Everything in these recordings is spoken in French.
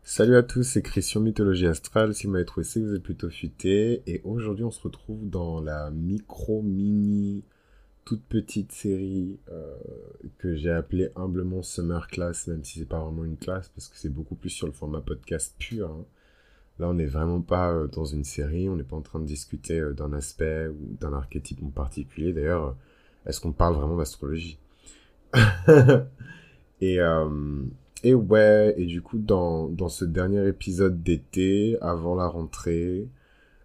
Salut à tous, c'est Christian Mythologie Astrale. Si vous m'avez trouvé, c'est que vous êtes plutôt futé. Et aujourd'hui, on se retrouve dans la micro-mini, toute petite série que j'ai appelée humblement Summer Class, même si c'est pas vraiment une classe, parce que c'est beaucoup plus sur le format podcast pur, hein. Là, on n'est vraiment pas dans une série, on n'est pas en train de discuter d'un aspect ou d'un archétype en particulier. D'ailleurs, est-ce qu'on parle vraiment d'astrologie? Et, euh, et ouais, et du coup, dans ce dernier épisode d'été, avant la rentrée,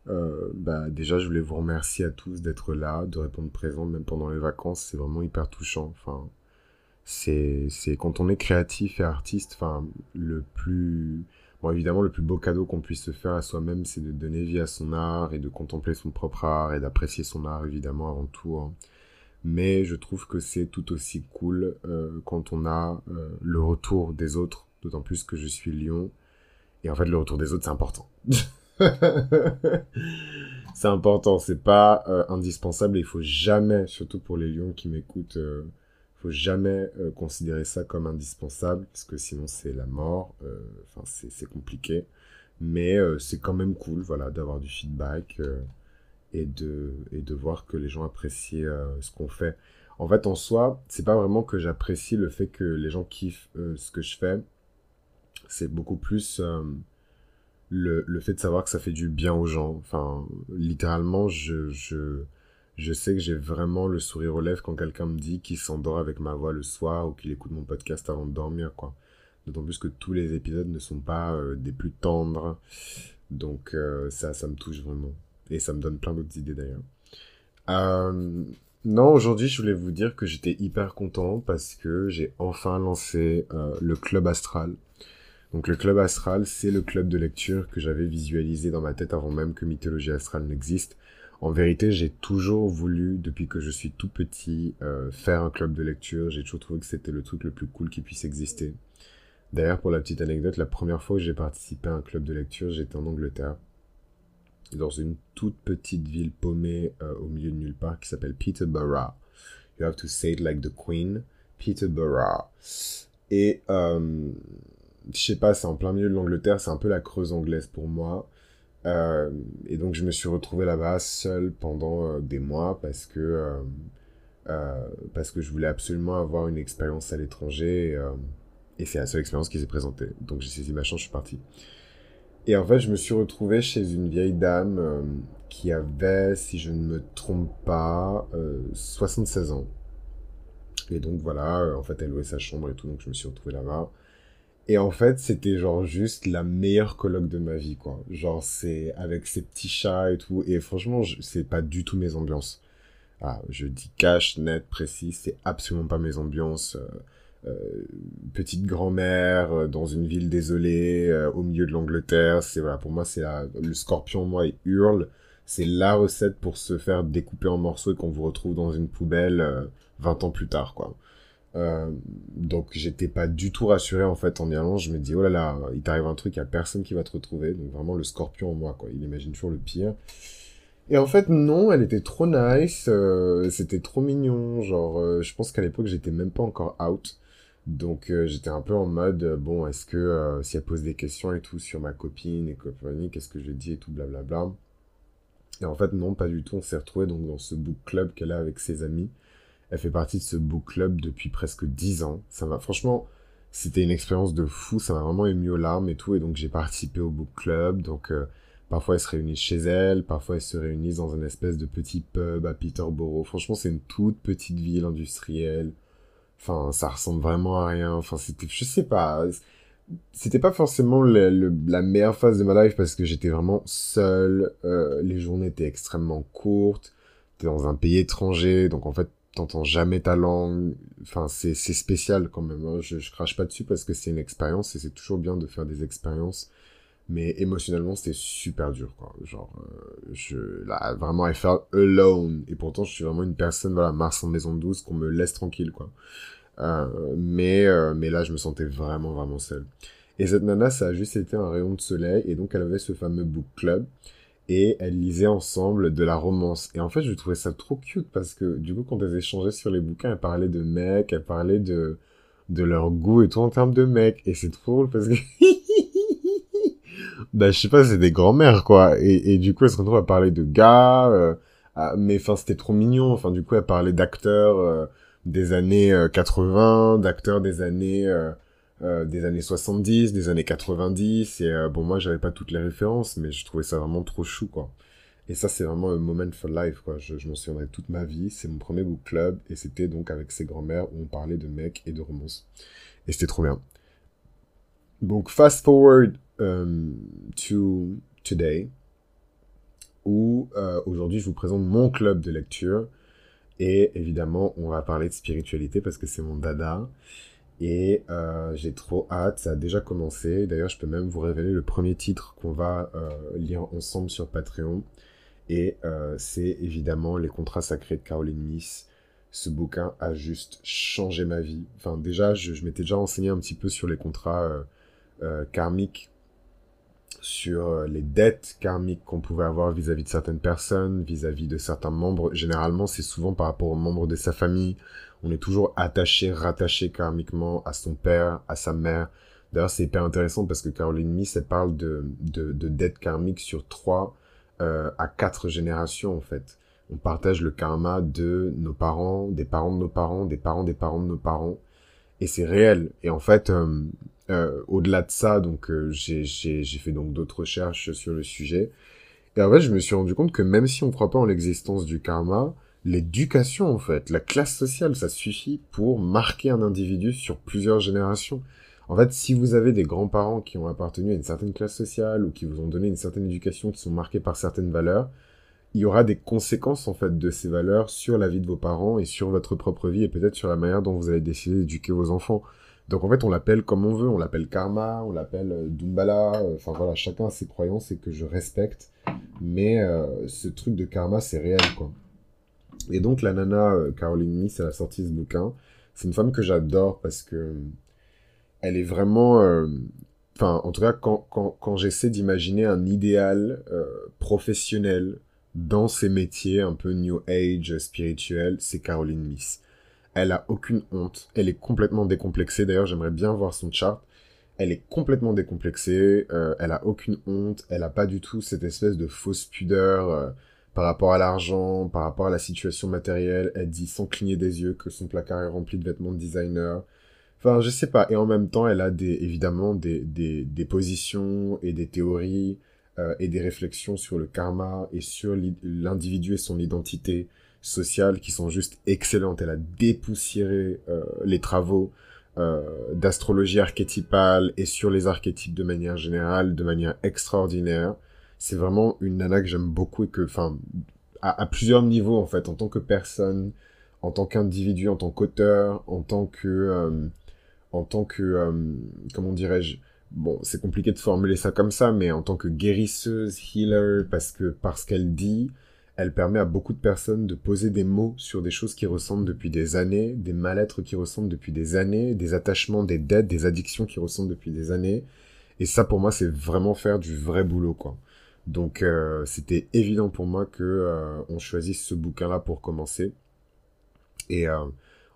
bah, déjà, je voulais vous remercier à tous d'être là, de répondre présent, même pendant les vacances. C'est vraiment hyper touchant. Enfin, c'est quand on est créatif et artiste, enfin, le plus, bon, évidemment, le plus beau cadeau qu'on puisse se faire à soi-même, c'est de donner vie à son art et de contempler son propre art et d'apprécier son art, évidemment, avant tout, hein. Mais je trouve que c'est tout aussi cool quand on a le retour des autres, d'autant plus que je suis Lyon. Et en fait, le retour des autres, c'est important. C'est important, c'est pas indispensable et il faut jamais, surtout pour les lions qui m'écoutent, faut jamais considérer ça comme indispensable parce que sinon c'est la mort. Enfin, c'est compliqué, mais c'est quand même cool, voilà, d'avoir du feedback et de voir que les gens apprécient ce qu'on fait. En fait, en soi, c'est pas vraiment que j'apprécie le fait que les gens kiffent ce que je fais. C'est beaucoup plus le fait de savoir que ça fait du bien aux gens. Enfin, littéralement, je sais que j'ai vraiment le sourire aux lèvres quand quelqu'un me dit qu'il s'endort avec ma voix le soir ou qu'il écoute mon podcast avant de dormir, quoi. D'autant plus que tous les épisodes ne sont pas des plus tendres. Donc ça me touche vraiment. Et ça me donne plein d'autres idées d'ailleurs. Euh, non, aujourd'hui, je voulais vous dire que j'étais hyper content parce que j'ai enfin lancé le Club Astral. Donc le Club Astral, c'est le club de lecture que j'avais visualisé dans ma tête avant même que Mythologie Astrale n'existe. En vérité, j'ai toujours voulu, depuis que je suis tout petit, faire un club de lecture. J'ai toujours trouvé que c'était le truc le plus cool qui puisse exister. D'ailleurs, pour la petite anecdote, la première fois que j'ai participé à un club de lecture, j'étais en Angleterre, dans une toute petite ville paumée au milieu de nulle part qui s'appelle Peterborough. You have to say it like the Queen. Peterborough. Et je sais pas, c'est en plein milieu de l'Angleterre, c'est un peu la Creuse anglaise pour moi. Et donc je me suis retrouvé là-bas seul pendant des mois parce que je voulais absolument avoir une expérience à l'étranger et c'est la seule expérience qui s'est présentée. Donc j'ai saisi ma chance, je suis parti. Et en fait, je me suis retrouvé chez une vieille dame qui avait, si je ne me trompe pas, 76 ans. Et donc voilà, en fait, elle louait sa chambre et tout, donc je me suis retrouvé là-bas. Et en fait, c'était genre juste la meilleure coloc de ma vie, quoi. Genre, c'est avec ses petits chats et tout. Et franchement, c'est pas du tout mes ambiances. Ah, je dis cash, net, précis, c'est absolument pas mes ambiances. Petite grand-mère dans une ville désolée, au milieu de l'Angleterre. C'est voilà, pour moi, le scorpion en moi il hurle. C'est la recette pour se faire découper en morceaux et qu'on vous retrouve dans une poubelle 20 ans plus tard, quoi. Donc j'étais pas du tout rassuré en fait en y allant. Je me dis oh là là, il t'arrive un truc, il y a personne qui va te retrouver. Donc vraiment le scorpion en moi, quoi. Il imagine toujours le pire. Et en fait non, elle était trop nice, c'était trop mignon. Genre je pense qu'à l'époque j'étais même pas encore out. Donc j'étais un peu en mode bon, est-ce que si elle pose des questions et tout sur ma copine et compagnie, qu'est-ce que je dis et tout blablabla. Et en fait non, pas du tout. On s'est retrouvé donc dans ce book club qu'elle a avec ses amis. Elle fait partie de ce book club depuis presque 10 ans. Ça m'a, franchement, c'était une expérience de fou. Ça m'a vraiment ému aux larmes et tout. Et donc, j'ai participé au book club. Donc, parfois, elles se réunissent chez elle. Parfois, elles se réunissent dans une espèce de petit pub à Peterborough. Franchement, c'est une toute petite ville industrielle. Enfin, ça ressemble vraiment à rien. Enfin, c'était, je sais pas. C'était pas forcément la meilleure phase de ma life parce que j'étais vraiment seul. Les journées étaient extrêmement courtes. T'es dans un pays étranger, donc en fait, t'entends jamais ta langue. Enfin, c'est spécial quand même, hein. Je crache pas dessus parce que c'est une expérience et c'est toujours bien de faire des expériences. Mais émotionnellement, c'était super dur, quoi. Genre, là, vraiment, I felt alone. Et pourtant, je suis vraiment une personne, voilà, Mars en maison douce, qu'on me laisse tranquille, quoi. Mais là, je me sentais vraiment, vraiment seul. Et cette nana, ça a juste été un rayon de soleil. Et donc, elle avait ce fameux book club. Et elles lisaient ensemble de la romance. Et en fait, je trouvais ça trop cute parce que, du coup, quand elles échangeaient sur les bouquins, elles parlaient de mecs, elles parlaient de leur goût et tout en termes de mecs. Et c'est trop drôle parce que Bah, je sais pas, c'est des grands-mères, quoi. Et du coup, elle se retrouve à parler de gars, mais enfin, c'était trop mignon. Enfin, du coup, elle parlait d'acteurs des années 80, d'acteurs des années 70, des années 90. Et bon, moi, j'avais pas toutes les références, mais je trouvais ça vraiment trop chou, quoi. Et ça, c'est vraiment un moment for life, quoi. Je m'en souviendrai toute ma vie. C'est mon premier book club, et c'était donc avec ses grands-mères où on parlait de mecs et de romance. Et c'était trop bien. Donc, fast forward to today, où aujourd'hui je vous présente mon club de lecture. Et évidemment, on va parler de spiritualité parce que c'est mon dada. Et j'ai trop hâte, ça a déjà commencé. D'ailleurs, je peux même vous révéler le premier titre qu'on va lire ensemble sur Patreon. Et c'est évidemment Les Contrats Sacrés de Caroline Myss. Ce bouquin a juste changé ma vie. Enfin, déjà, je m'étais déjà renseigné un petit peu sur les contrats karmiques, sur les dettes karmiques qu'on pouvait avoir vis-à-vis de certaines personnes, vis-à-vis de certains membres. Généralement, c'est souvent par rapport aux membres de sa famille. On est toujours attaché, rattaché karmiquement à son père, à sa mère. D'ailleurs, c'est hyper intéressant parce que Caroline Myss, elle parle de dettes karmiques sur 3 à 4 générations, en fait. On partage le karma de nos parents, des parents de nos parents, des parents des parents de nos parents. Et c'est réel. Et en fait, au-delà de ça, donc j'ai fait donc d'autres recherches sur le sujet. Et en fait, je me suis rendu compte que même si on ne croit pas en l'existence du karma, l'éducation, en fait, la classe sociale, ça suffit pour marquer un individu sur plusieurs générations. En fait, si vous avez des grands-parents qui ont appartenu à une certaine classe sociale ou qui vous ont donné une certaine éducation, qui sont marqués par certaines valeurs, il y aura des conséquences en fait de ces valeurs sur la vie de vos parents et sur votre propre vie et peut-être sur la manière dont vous allez décider d'éduquer vos enfants. Donc en fait, on l'appelle comme on veut, on l'appelle karma, on l'appelle Dumbala, enfin voilà, chacun a ses croyances et que je respecte, mais ce truc de karma, c'est réel quoi. Et donc la nana Caroline Myss, elle a sorti ce bouquin. C'est une femme que j'adore parce que elle est vraiment, enfin, en tout cas, quand j'essaie d'imaginer un idéal professionnel dans ces métiers un peu New Age, spirituel, c'est Caroline Myss. Elle a aucune honte. Elle est complètement décomplexée. D'ailleurs, j'aimerais bien voir son chart. Elle est complètement décomplexée. Elle a aucune honte. Elle a pas du tout cette espèce de fausse pudeur par rapport à l'argent, par rapport à la situation matérielle. Elle dit sans cligner des yeux que son placard est rempli de vêtements de designer. Enfin, je sais pas. Et en même temps, elle a évidemment des positions et des théories et des réflexions sur le karma et sur l'individu et son identité sociale qui sont juste excellentes. Elle a dépoussiéré les travaux d'astrologie archétypale et sur les archétypes de manière générale, de manière extraordinaire. C'est vraiment une nana que j'aime beaucoup et que, enfin, à plusieurs niveaux en fait, en tant que personne, en tant qu'individu, en tant qu'auteur, en tant que, comment dirais-je, bon, c'est compliqué de formuler ça comme ça, mais en tant que guérisseuse, healer, parce qu'elle dit, elle permet à beaucoup de personnes de poser des mots sur des choses qui ressentent depuis des années, des mal-être qui ressentent depuis des années, des attachements, des dettes, des addictions qui ressentent depuis des années. Et ça, pour moi, c'est vraiment faire du vrai boulot, quoi. Donc, c'était évident pour moi que on choisisse ce bouquin-là pour commencer. Et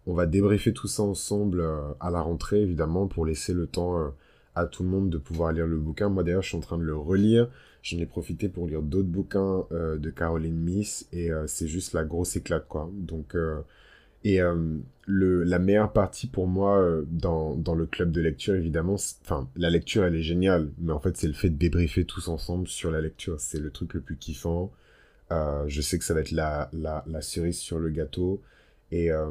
on va débriefer tout ça ensemble à la rentrée, évidemment, pour laisser le temps à tout le monde de pouvoir lire le bouquin. Moi, d'ailleurs, je suis en train de le relire. J'en ai profité pour lire d'autres bouquins de Caroline Myss et c'est juste la grosse éclate, quoi. Donc, et la meilleure partie pour moi dans le club de lecture, évidemment, enfin, la lecture, elle est géniale, mais en fait, c'est le fait de débriefer tous ensemble sur la lecture. C'est le truc le plus kiffant. Je sais que ça va être la cerise sur le gâteau. Et, euh,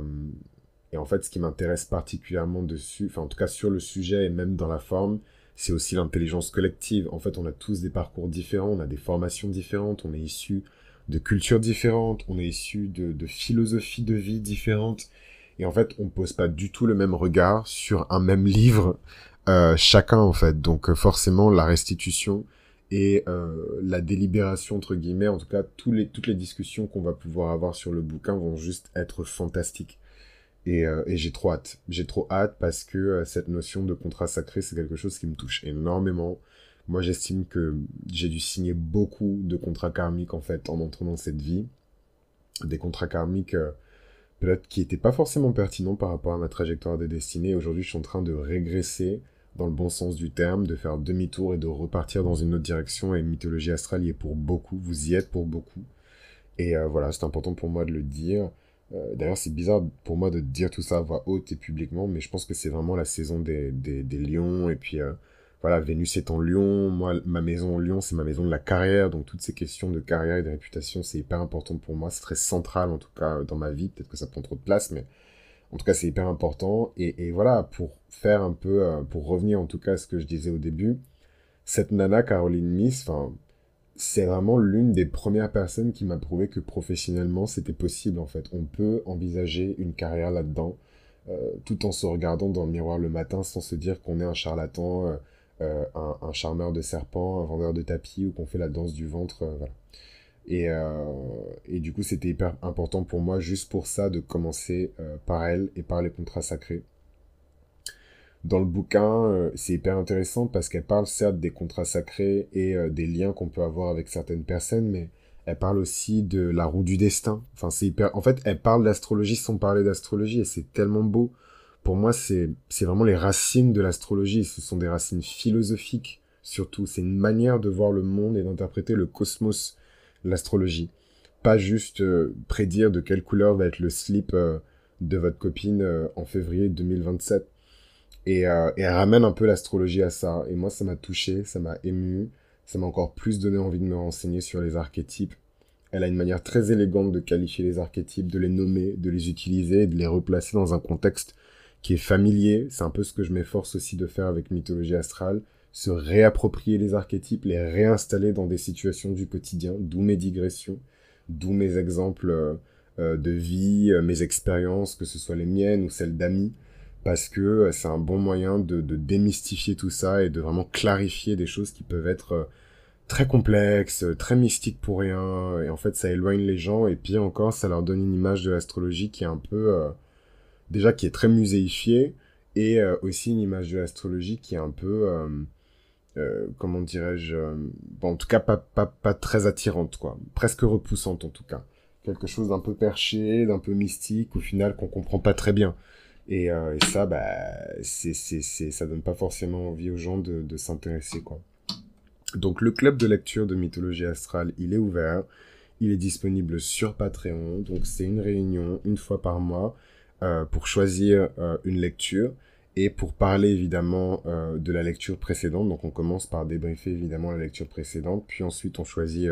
et en fait, ce qui m'intéresse particulièrement dessus, enfin en tout cas sur le sujet et même dans la forme, c'est aussi l'intelligence collective. En fait, on a tous des parcours différents, on a des formations différentes, on est issus de cultures différentes, on est issus de philosophies de vie différentes. Et en fait, on pose pas du tout le même regard sur un même livre, chacun en fait. Donc forcément, la restitution et la délibération entre guillemets, en tout cas toutes les discussions qu'on va pouvoir avoir sur le bouquin vont juste être fantastiques. Et j'ai trop hâte. J'ai trop hâte parce que cette notion de contrat sacré, c'est quelque chose qui me touche énormément. Moi, j'estime que j'ai dû signer beaucoup de contrats karmiques, en fait, en entrant dans cette vie. Des contrats karmiques, peut-être qui n'étaient pas forcément pertinents par rapport à ma trajectoire de destinée. Aujourd'hui, je suis en train de régresser, dans le bon sens du terme, de faire demi-tour et de repartir dans une autre direction. Et mythologie astrale y est pour beaucoup, vous y êtes pour beaucoup. Et voilà, c'est important pour moi de le dire. D'ailleurs, c'est bizarre pour moi de dire tout ça à voix haute et publiquement, mais je pense que c'est vraiment la saison des lions. Et puis, voilà, Vénus est en lion. Moi, ma maison en lion, c'est ma maison de la carrière. Donc, toutes ces questions de carrière et de réputation, c'est hyper important pour moi. C'est très central, en tout cas, dans ma vie. Peut-être que ça prend trop de place, mais en tout cas, c'est hyper important. Et voilà, pour faire un peu, pour revenir en tout cas à ce que je disais au début, cette nana, Caroline Miss, enfin, c'est vraiment l'une des premières personnes qui m'a prouvé que professionnellement, c'était possible, en fait. On peut envisager une carrière là-dedans, tout en se regardant dans le miroir le matin sans se dire qu'on est un charlatan, un charmeur de serpents, un vendeur de tapis ou qu'on fait la danse du ventre, voilà. Et du coup, c'était hyper important pour moi, juste pour ça, de commencer par elle et par les contrats sacrés. Dans le bouquin, c'est hyper intéressant parce qu'elle parle certes des contrats sacrés et des liens qu'on peut avoir avec certaines personnes, mais elle parle aussi de la roue du destin. Enfin, c'est hyper... En fait, elle parle d'astrologie sans parler d'astrologie et c'est tellement beau. Pour moi, c'est vraiment les racines de l'astrologie. Ce sont des racines philosophiques, surtout. C'est une manière de voir le monde et d'interpréter le cosmos, l'astrologie. Pas juste prédire de quelle couleur va être le slip de votre copine en février 2027. Et elle ramène un peu l'astrologie à ça. Et moi, ça m'a touché, ça m'a ému, ça m'a encore plus donné envie de me renseigner sur les archétypes. Elle a une manière très élégante de qualifier les archétypes, de les nommer, de les utiliser et de les replacer dans un contexte qui est familier. C'est un peu ce que je m'efforce aussi de faire avec Mythologie Astrale. Se réapproprier les archétypes, les réinstaller dans des situations du quotidien, d'où mes digressions, d'où mes exemples de vie, mes expériences, que ce soit les miennes ou celles d'amis parce que c'est un bon moyen de démystifier tout ça et de vraiment clarifier des choses qui peuvent être très complexes, très mystiques pour rien, et en fait ça éloigne les gens, et pire encore, ça leur donne une image de l'astrologie qui est un peu, déjà qui est très muséifiée, et aussi une image de l'astrologie qui est un peu, comment dirais-je, bon, en tout cas pas très attirante, quoi, presque repoussante en tout cas. Quelque chose d'un peu perché, d'un peu mystique, au final qu'on comprend pas très bien. Et ça, bah, ça donne pas forcément envie aux gens de s'intéresser, quoi. Donc, le club de lecture de mythologie astrale, il est ouvert. Il est disponible sur Patreon. Donc, c'est une réunion une fois par mois pour choisir une lecture et pour parler évidemment de la lecture précédente. Donc, on commence par débriefer évidemment la lecture précédente. Puis ensuite, on choisit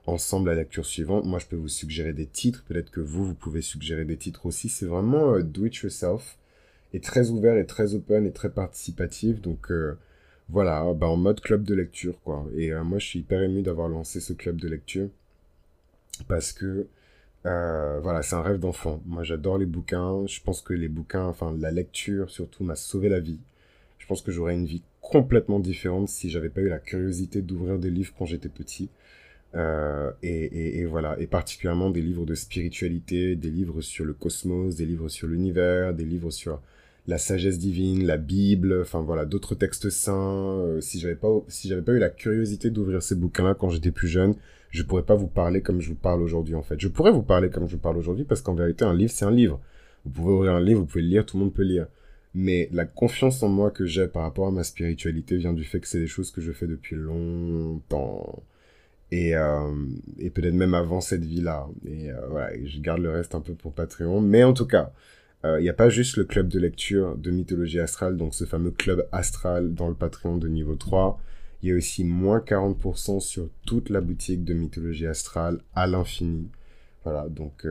ensemble la lecture suivante. Moi, je peux vous suggérer des titres. Peut-être que vous pouvez suggérer des titres aussi. C'est vraiment do it yourself. Et très ouvert et très open et très participatif. Donc, voilà, bah, en mode club de lecture, quoi. Et moi, je suis hyper ému d'avoir lancé ce club de lecture. Parce que, voilà, c'est un rêve d'enfant. Moi, j'adore les bouquins. Je pense que les bouquins, enfin, la lecture surtout, m'a sauvé la vie. Je pense que j'aurais une vie complètement différente si j'avais pas eu la curiosité d'ouvrir des livres quand j'étais petit. Et voilà, et particulièrement des livres de spiritualité, des livres sur le cosmos, des livres sur l'univers, des livres sur la sagesse divine, la Bible, enfin voilà, d'autres textes saints. Si j'avais pas eu la curiosité d'ouvrir ces bouquins-là quand j'étais plus jeune, je pourrais pas vous parler comme je vous parle aujourd'hui en fait. Je pourrais vous parler comme je vous parle aujourd'hui parce qu'en vérité, un livre, c'est un livre. Vous pouvez ouvrir un livre, vous pouvez le lire, tout le monde peut lire. Mais la confiance en moi que j'ai par rapport à ma spiritualité vient du fait que c'est des choses que je fais depuis longtemps et, euh, et peut-être même avant cette vie-là. Et voilà, et je garde le reste un peu pour Patreon. Mais en tout cas, il n'y a pas juste le club de lecture de Mythologie Astrale, donc ce fameux club astral dans le Patreon de niveau 3. Il y a aussi moins 40% sur toute la boutique de Mythologie Astrale à l'infini. Voilà, donc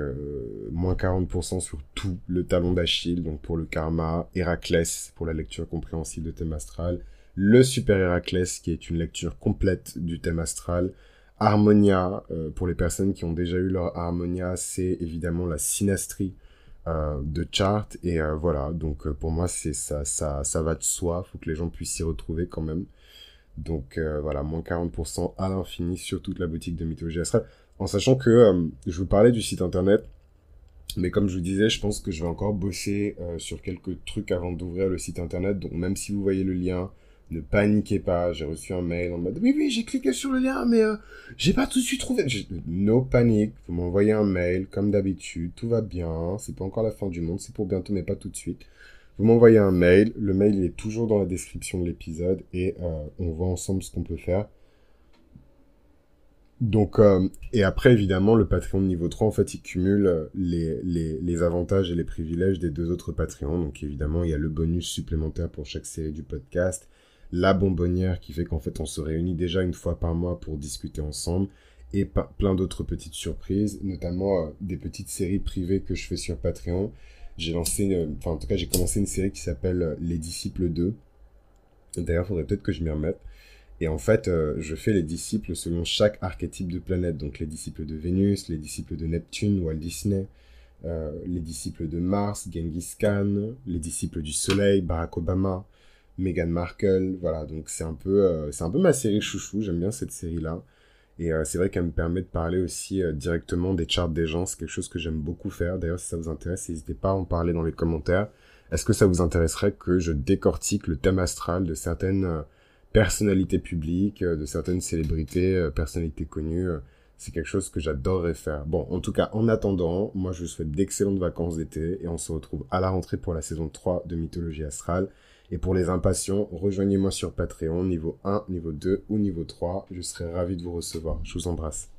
moins 40% sur tout le talon d'Achille, donc pour le karma, Héraclès pour la lecture compréhensible de thème astral, le super Héraclès qui est une lecture complète du thème astral, Harmonia, pour les personnes qui ont déjà eu leur Harmonia, c'est évidemment la synastrie de chart. Et voilà, donc pour moi, ça va de soi. Faut que les gens puissent s'y retrouver quand même. Donc voilà, moins 40% à l'infini sur toute la boutique de Mythologie Astrale. En sachant que je vous parlais du site internet, mais comme je vous disais, je pense que je vais encore bosser sur quelques trucs avant d'ouvrir le site internet. Donc même si vous voyez le lien, ne paniquez pas. J'ai reçu un mail en mode oui, j'ai cliqué sur le lien, mais j'ai pas tout de suite trouvé. No panique. Vous m'envoyez un mail comme d'habitude. Tout va bien. C'est pas encore la fin du monde. C'est pour bientôt, mais pas tout de suite. vous m'envoyez un mail. Le mail, il est toujours dans la description de l'épisode et on voit ensemble ce qu'on peut faire. Donc, et après, évidemment, le Patreon de niveau 3, en fait, il cumule les avantages et les privilèges des deux autres Patreons. Donc, évidemment, il y a le bonus supplémentaire pour chaque série du podcast, la bonbonnière qui fait qu'en fait, on se réunit déjà une fois par mois pour discuter ensemble, et plein d'autres petites surprises, notamment des petites séries privées que je fais sur Patreon. J'ai lancé, enfin, en tout cas, j'ai commencé une série qui s'appelle Les Disciples 2. D'ailleurs, il faudrait peut-être que je m'y remette. Et en fait, je fais les disciples selon chaque archétype de planète. Donc les disciples de Vénus, les disciples de Neptune, Walt Disney, les disciples de Mars, Genghis Khan, les disciples du Soleil, Barack Obama, Meghan Markle. Voilà, donc c'est un peu ma série chouchou. J'aime bien cette série-là. Et c'est vrai qu'elle me permet de parler aussi directement des charts des gens. C'est quelque chose que j'aime beaucoup faire. D'ailleurs, si ça vous intéresse, n'hésitez pas à en parler dans les commentaires. Est-ce que ça vous intéresserait que je décortique le thème astral de certaines personnalités publiques, de certaines célébrités, personnalités connues? C'est quelque chose que j'adorerais faire. Bon, en tout cas, en attendant, moi je vous souhaite d'excellentes vacances d'été et on se retrouve à la rentrée pour la saison 3 de Mythologie Astrale. Et pour les impatients, rejoignez-moi sur Patreon, niveau 1, niveau 2 ou niveau 3. Je serai ravi de vous recevoir. Je vous embrasse.